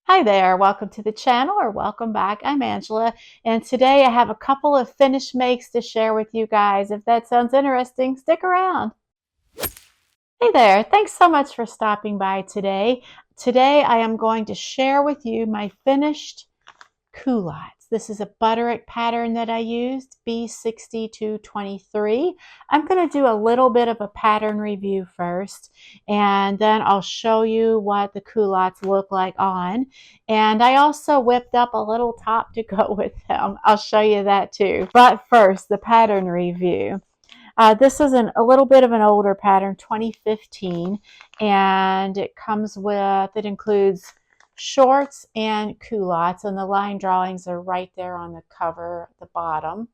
Hi there, welcome to the channel or welcome back. I'm Angela, and today I have a couple of finished makes to share with you guys. If that sounds interesting, stick around. Hey there, thanks so much for stopping by today. Today I am going to share with you my finished culottes. This is a Butterick pattern that I used, B6223. I'm going to do a little bit of a pattern review first, and then I'll show you what the culottes look like on. And I also whipped up a little top to go with them. I'll show you that too. But first, the pattern review. This is a little bit of an older pattern, 2015, and it includes shorts and culottes, and the line drawings are right there on the cover at the bottom.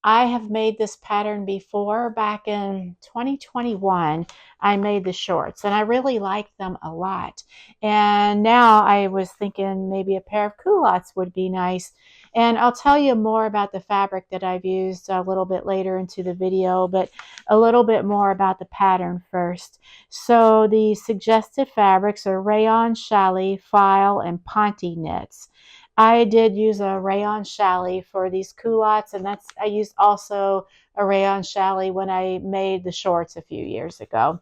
I have made this pattern before. Back in 2021, I made the shorts, and I really liked them a lot. And now I was thinking maybe a pair of culottes would be nice. And I'll tell you more about the fabric that I've used a little bit later into the video, but a little bit more about the pattern first. So the suggested fabrics are Rayon Challis, file, and Ponte knits. I did use a Rayon Challis for these culottes, and I used also a Rayon Challis when I made the shorts a few years ago.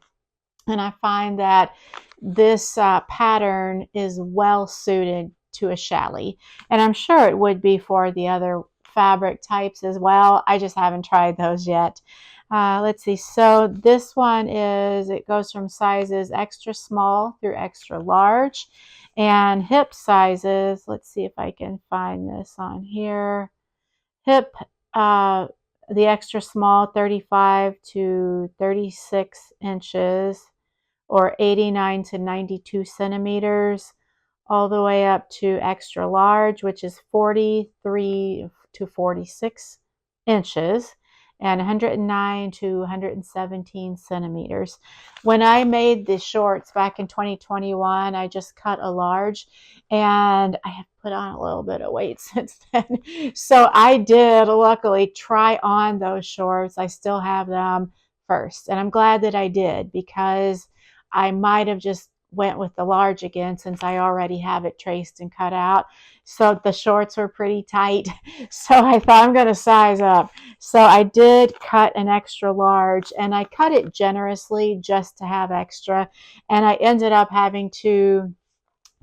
And I find that this pattern is well suited to a challis, and I'm sure it would be for the other fabric types as well. I just haven't tried those yet. Let's see. So this one it goes from sizes extra small through extra large, and hip sizes. Let's see if I can find this on here. Hip, the extra small, 35 to 36 inches, or 89 to 92 centimeters, all the way up to extra large, which is 43 to 46 inches, and 109 to 117 centimeters. When I made the shorts back in 2021, I just cut a large, and I have put on a little bit of weight since then. So I did luckily try on those shorts. I still have them first, and I'm glad that I did, because I might have just went with the large again since I already have it traced and cut out. So the shorts were pretty tight. So I thought I'm going to size up. So I did cut an extra large, and I cut it generously just to have extra. And I ended up having to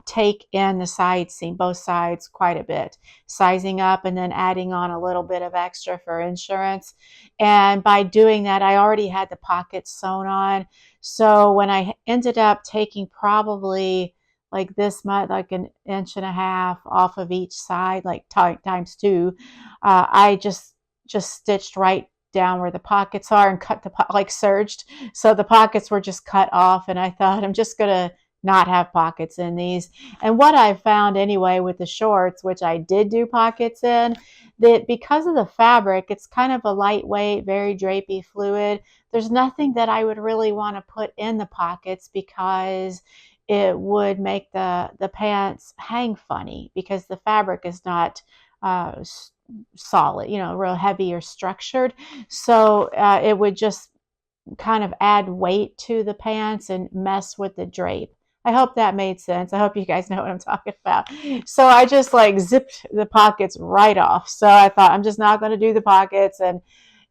take in the side seam, both sides, quite a bit, sizing up and then adding on a little bit of extra for insurance. And by doing that, I already had the pockets sewn on. So when I ended up taking probably like this much, like an inch and a half off of each side, like times two, I just stitched right down where the pockets are and cut like serged. So the pockets were just cut off, and I thought I'm just going to not have pockets in these. And what I found anyway with the shorts, which I did do pockets in, that because of the fabric, it's kind of a lightweight, very drapey fluid. There's nothing that I would really want to put in the pockets, because it would make the pants hang funny, because the fabric is not solid, real heavy or structured. So it would just kind of add weight to the pants and mess with the drape. I hope that made sense. I hope you guys know what I'm talking about. So I just like zipped the pockets right off. So I thought I'm just not going to do the pockets. And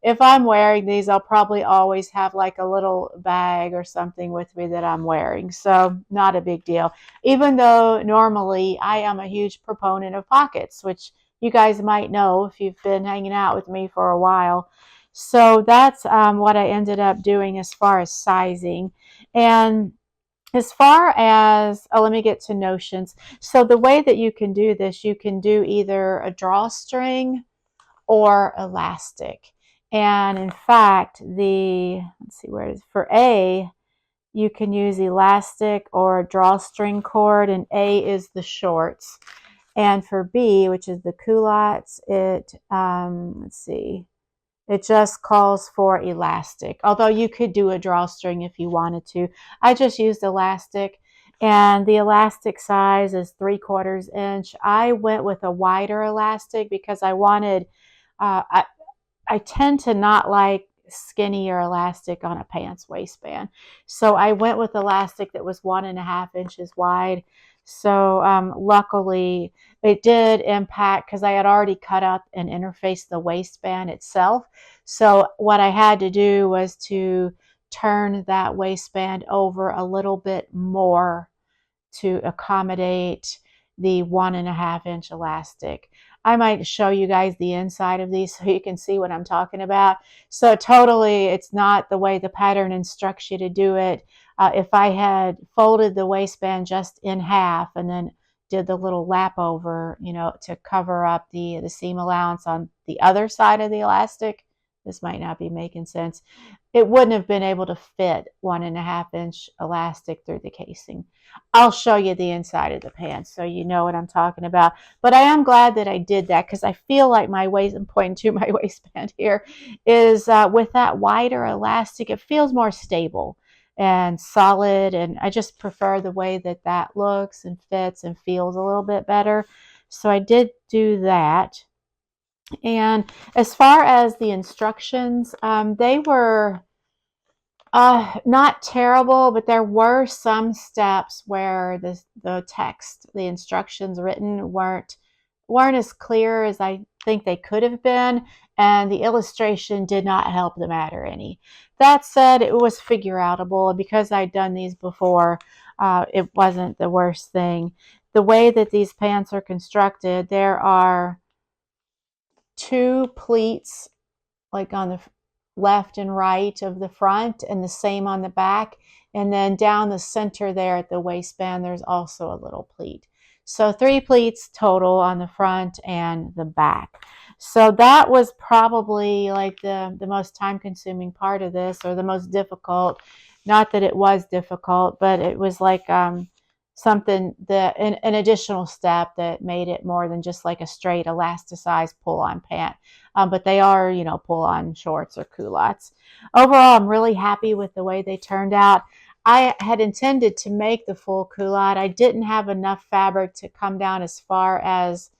if I'm wearing these, I'll probably always have like a little bag or something with me that I'm wearing. So not a big deal. Even though normally I am a huge proponent of pockets, which you guys might know if you've been hanging out with me for a while. So that's what I ended up doing as far as sizing. And as far as, let me get to notions. So the way that you can do this, you can do either a drawstring or elastic. And in fact, let's see, where it is. For A, you can use elastic or a drawstring cord, and A is the shorts. And for B, which is the culottes, let's see, it just calls for elastic, although you could do a drawstring if you wanted to. I just used elastic, and the elastic size is 3/4 inch. I went with a wider elastic because I wanted, I tend to not like skinnier elastic on a pants waistband. So I went with elastic that was 1.5 inches wide. So luckily it did impact because I had already cut out and interfaced the waistband itself. So what I had to do was to turn that waistband over a little bit more to accommodate the 1.5 inch elastic. I might show you guys the inside of these so you can see what I'm talking about. So totally, it's not the way the pattern instructs you to do it. If I had folded the waistband just in half and then did the little lap over, you know, to cover up the seam allowance on the other side of the elastic, this might not be making sense. It wouldn't have been able to fit 1.5 inch elastic through the casing. I'll show you the inside of the pants so you know what I'm talking about. But I am glad that I did that because I feel like my waist, I'm pointing to my waistband here, is with that wider elastic, it feels more stable and solid. And I just prefer the way that that looks and fits and feels a little bit better. So I did do that. And as far as the instructions, they were not terrible, but there were some steps where the text, the instructions written weren't as clear as I think they could have been, and the illustration did not help the matter any. That said, it was figure outable, and because I'd done these before, it wasn't the worst thing. The way that these pants are constructed, there are two pleats like on the left and right of the front, and the same on the back. And then down the center there at the waistband, there's also a little pleat. So 3 pleats total on the front and the back. So that was probably like the most time consuming part of this, or the most difficult. Not that it was difficult, but it was like something that an additional step that made it more than just like a straight elasticized pull-on pant. But they are, you know, pull-on shorts or culottes. Overall, I'm really happy with the way they turned out. I had intended to make the full culotte. I didn't have enough fabric to come down as far as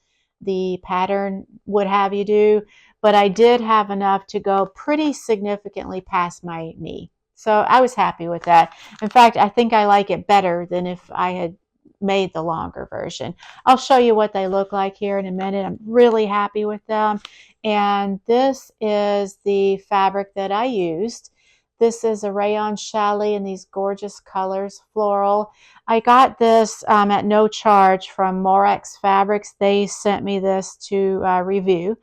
the pattern would have you do, but I did have enough to go pretty significantly past my knee. So I was happy with that. In fact, I think I like it better than if I had made the longer version. I'll show you what they look like here in a minute. I'm really happy with them. And this is the fabric that I used. This is a Rayon Challis in these gorgeous colors, floral. I got this at no charge from Morex Fabrics. They sent me this to review,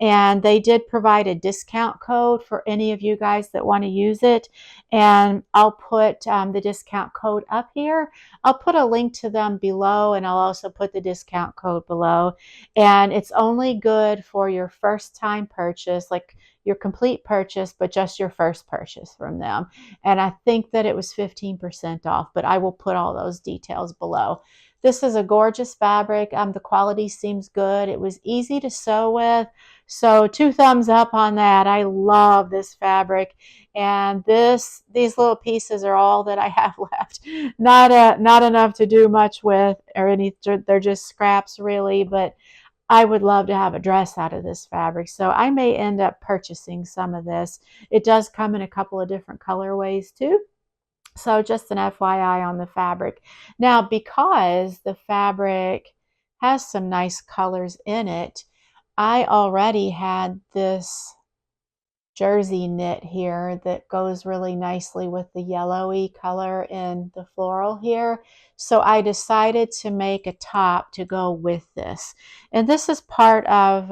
and they did provide a discount code for any of you guys that want to use it. And I'll put the discount code up here. I'll put a link to them below, and I'll also put the discount code below. And it's only good for your first time purchase, like your complete purchase, but just your first purchase from them. And I think that it was 15% off, but I will put all those details below. This is a gorgeous fabric. The quality seems good. It was easy to sew with. So 2 thumbs up on that. I love this fabric. And these little pieces are all that I have left. Not enough to do much with, or any, they're just scraps really, but I would love to have a dress out of this fabric. So I may end up purchasing some of this. It does come in a couple of different colorways too. So just an FYI on the fabric. Now, because the fabric has some nice colors in it, I already had this jersey knit here that goes really nicely with the yellowy color in the floral here. So I decided to make a top to go with this. And this is part of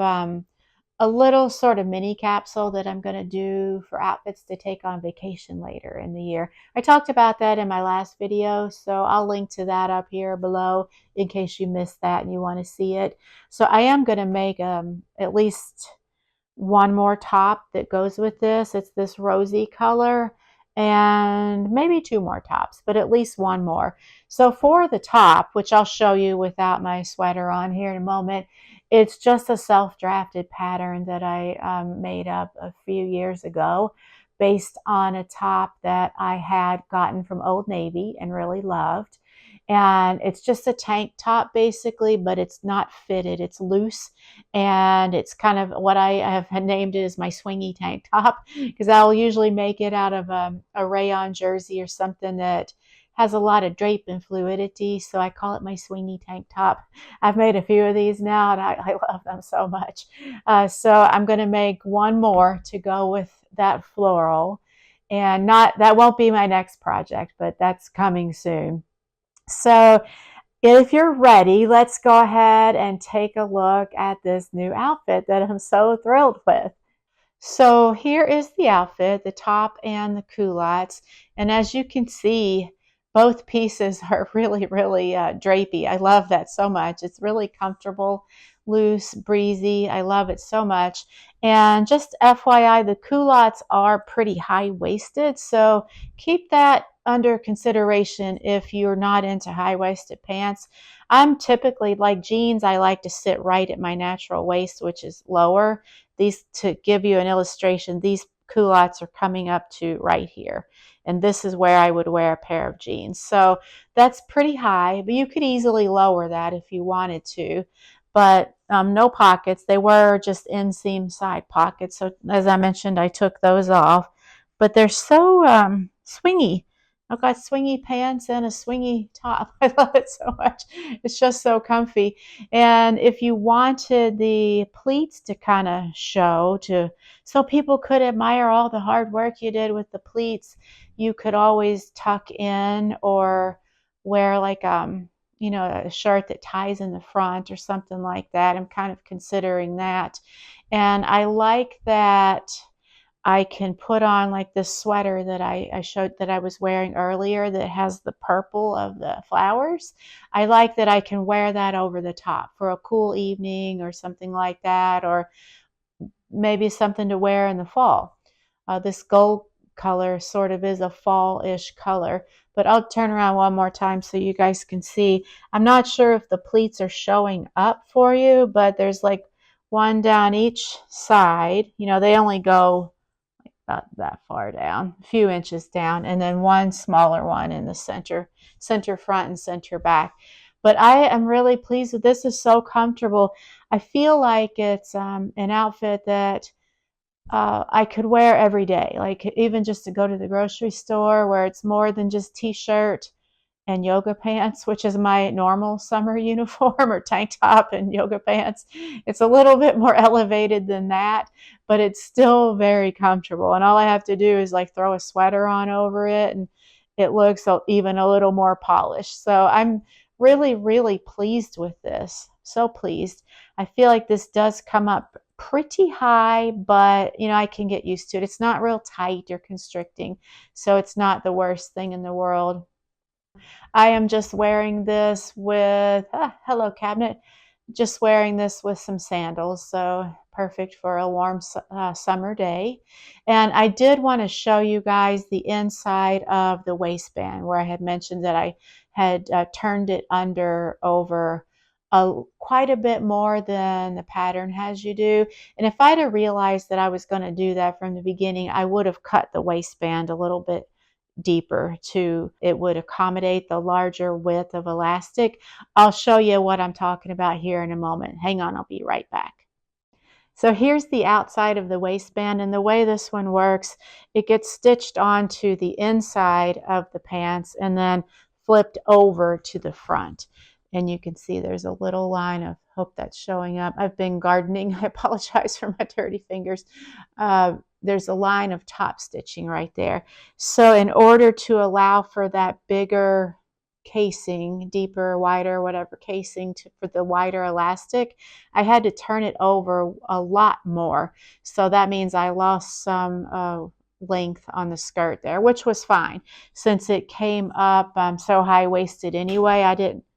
a little sort of mini capsule that I'm going to do for outfits to take on vacation later in the year. I talked about that in my last video, so I'll link to that up here below in case you missed that and you want to see it. So I am going to make at least one more top that goes with this. It's this rosy color, and maybe 2 more tops, but at least 1 more. So for the top, which I'll show you without my sweater on here in a moment, it's just a self-drafted pattern that I made up a few years ago based on a top that I had gotten from Old Navy and really loved. And it's just a tank top basically, but it's not fitted. It's loose, and it's kind of what I have named it as my swingy tank top, because I'll usually make it out of a rayon jersey or something that has a lot of drape and fluidity, so I call it my swingy tank top. I've made a few of these now, and I love them so much. So I'm going to make one more to go with that floral, and not that won't be my next project, but that's coming soon. So if you're ready, let's go ahead and take a look at this new outfit that I'm so thrilled with. So here is the outfit, the top and the culottes. And as you can see, both pieces are really drapey. I love that so much. It's really comfortable, loose, breezy. I love it so much. And just FYI, the culottes are pretty high-waisted, so keep that under consideration if you're not into high-waisted pants. I'm typically, like jeans, I like to sit right at my natural waist, which is lower. These, to give you an illustration, these culottes are coming up to right here. And this is where I would wear a pair of jeans. So that's pretty high, but you could easily lower that if you wanted to. But no pockets. They were just inseam side pockets. So as I mentioned, I took those off. But they're so swingy. I've got swingy pants and a swingy top. I love it so much. It's just so comfy. And if you wanted the pleats to kind of show, so people could admire all the hard work you did with the pleats, you could always tuck in or wear like a shirt that ties in the front or something like that. I'm kind of considering that. And I like that I can put on like this sweater that I showed that I was wearing earlier that has the purple of the flowers. I like that I can wear that over the top for a cool evening or something like that, or maybe something to wear in the fall. This gold color sort of is a fall-ish color, but I'll turn around one more time so you guys can see. I'm not sure if the pleats are showing up for you, but there's like one down each side. You know, they only go about that far down, a few inches down, and then one smaller one in the center front and center back. But I am really pleased with this. Is so comfortable. I feel like it's an outfit that I could wear every day, like even just to go to the grocery store, where it's more than just t-shirt and yoga pants, which is my normal summer uniform, or tank top and yoga pants. It's a little bit more elevated than that, but it's still very comfortable. And all I have to do is like throw a sweater on over it, and it looks even a little more polished. So I'm really pleased with this. So pleased. I feel like this does come up pretty high, but I can get used to it. It's not real tight or constricting, so it's not the worst thing in the world. I am just wearing this with, hello cabinet, just wearing this with some sandals, so perfect for a warm summer day. And I did want to show you guys the inside of the waistband, where I had mentioned that I had turned it under over quite a bit more than the pattern has you do. And if I'd have realized that I was going to do that from the beginning, I would have cut the waistband a little bit deeper to it would accommodate the larger width of elastic. I'll show you what I'm talking about here in a moment. Hang on, I'll be right back. So here's the outside of the waistband, and the way this one works, it gets stitched onto the inside of the pants and then flipped over to the front. And you can see there's a little line of, hope that's showing up. I've been gardening. I apologize for my dirty fingers. There's a line of top stitching right there. So in order to allow for that bigger casing, deeper, wider, whatever casing for the wider elastic, I had to turn it over a lot more. So that means I lost some length on the skirt there, which was fine since it came up so high-waisted anyway.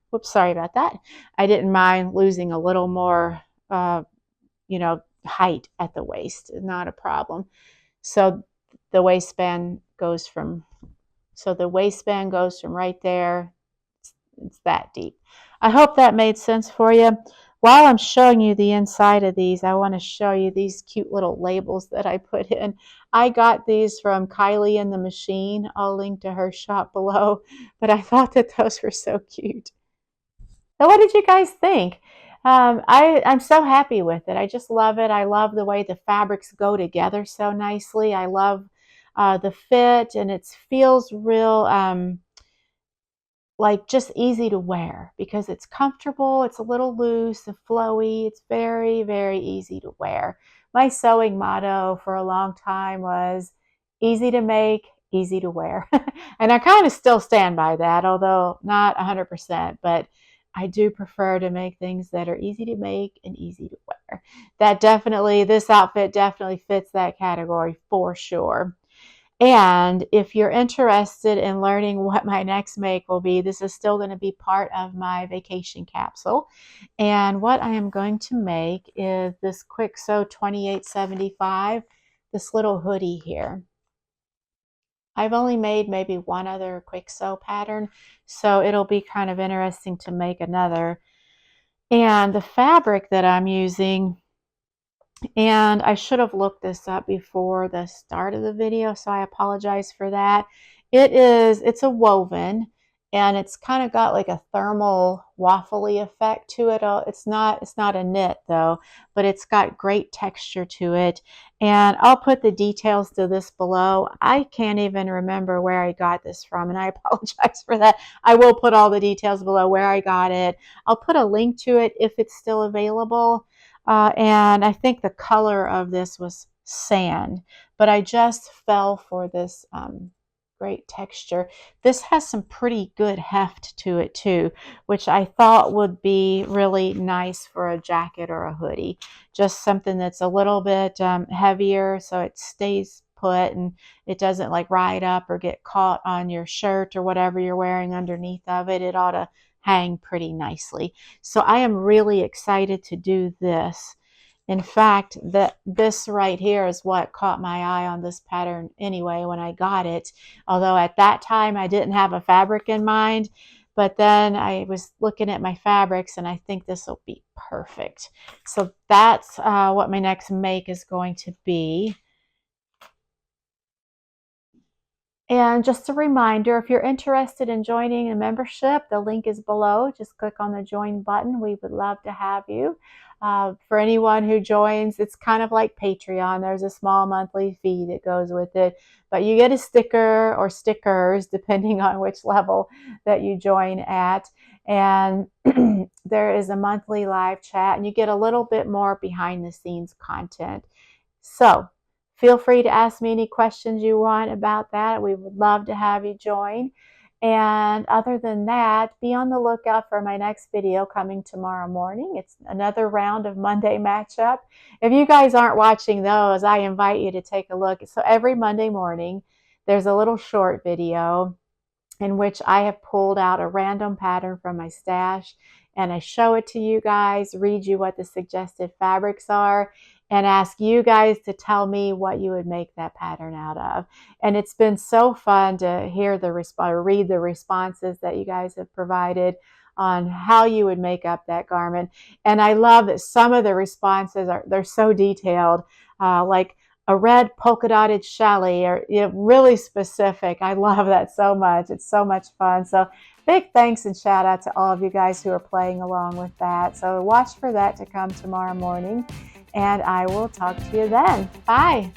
Whoops, sorry about that. I didn't mind losing a little more, height at the waist. Not a problem. So the waistband goes from right there. It's that deep. I hope that made sense for you. While I'm showing you the inside of these, I want to show you these cute little labels that I put in. I got these from Kylie and the Machine. I'll link to her shop below, but I thought that those were so cute. So what did you guys think? I'm so happy with it. I just love it. I love the way the fabrics go together so nicely. I love the fit, and it feels real like just easy to wear because it's comfortable, it's a little loose and flowy. It's very, very easy to wear. My sewing motto for a long time was easy to make, easy to wear. And I kind of still stand by that, although not 100%, but I do prefer to make things that are easy to make and easy to wear. This outfit definitely fits that category for sure. And if you're interested in learning what my next make will be, this is still going to be part of my vacation capsule. And what I am going to make is this Quick Sew 2875, this little hoodie here. I've only made maybe one other Quick Sew pattern, so it'll be kind of interesting to make another. And the fabric that I'm using, and I should have looked this up before the start of the video, so I apologize for that. It's a woven, and it's kind of got like a thermal waffly effect to it. It's not a knit though, but it's got great texture to it. And I'll put the details to this below. I can't even remember where I got this from, and I apologize for that. I will put all the details below where I got it. I'll put a link to it if it's still available. And I think the color of this was sand, but I just fell for this great texture. This has some pretty good heft to it too, which I thought would be really nice for a jacket or a hoodie. Just something that's a little bit heavier so it stays put and it doesn't like ride up or get caught on your shirt or whatever you're wearing underneath of it. It ought to hang pretty nicely. So I am really excited to do this. In fact, this right here is what caught my eye on this pattern anyway when I got it. Although at that time I didn't have a fabric in mind, but then I was looking at my fabrics and I think this will be perfect. So that's what my next make is going to be. And just a reminder, if you're interested in joining a membership, the link is below. Just click on the join button. We would love to have you. For anyone who joins, it's kind of like Patreon. There's a small monthly fee that goes with it, but you get a sticker or stickers depending on which level that you join at. And there is a monthly live chat, and you get a little bit more behind the scenes content. So feel free to ask me any questions you want about that. We would love to have you join. And other than that, be on the lookout for my next video coming tomorrow morning. It's another round of Monday matchup. If you guys aren't watching those, I invite you to take a look. So every Monday morning, there's a little short video in which I have pulled out a random pattern from my stash, and I show it to you guys, read you what the suggested fabrics are, and ask you guys to tell me what you would make that pattern out of. And it's been so fun to hear read the responses that you guys have provided on how you would make up that garment. And I love that some of the responses they're so detailed, like a red polka dotted challis, or really specific. I love that so much. It's so much fun. So big thanks and shout out to all of you guys who are playing along with that. So watch for that to come tomorrow morning, and I will talk to you then. Bye.